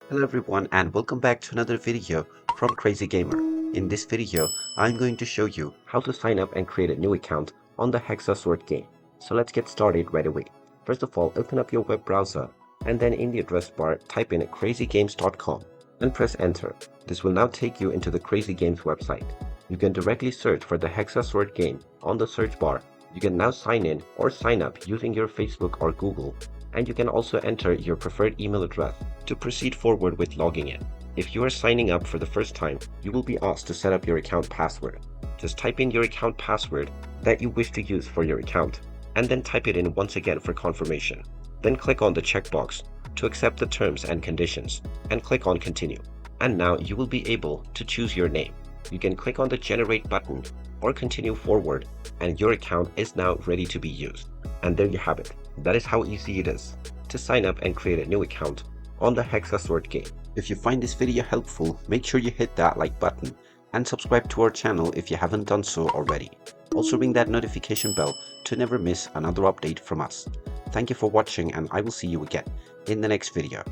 Hello everyone and welcome back to another video from Crazy Gamer. In this video, I'm going to show you how to sign up and create a new account on the Hexa Sort game. So let's get started right away. First of all, open up your web browser and then in the address bar type in crazygames.com and press enter. This will now take you into the Crazy Games website. You can directly search for the Hexa Sort game on the search bar. You can now sign in or sign up using your Facebook or Google, and you can also enter your preferred email address to proceed forward with logging in. If you are signing up for the first time, you will be asked to set up your account password. Just type in your account password that you wish to use for your account, and then type it in once again for confirmation. Then click on the checkbox to accept the terms and conditions, and click on continue. And now you will be able to choose your name. You can click on the generate button or continue forward, and your account is now ready to be used. And there you have it. That is how easy it is to sign up and create a new account on the Hexa Sort game. If you find this video helpful, make sure you hit that like button and subscribe to our channel if you haven't done so already. Also ring that notification bell to never miss another update from us. Thank you for watching and I will see you again in the next video.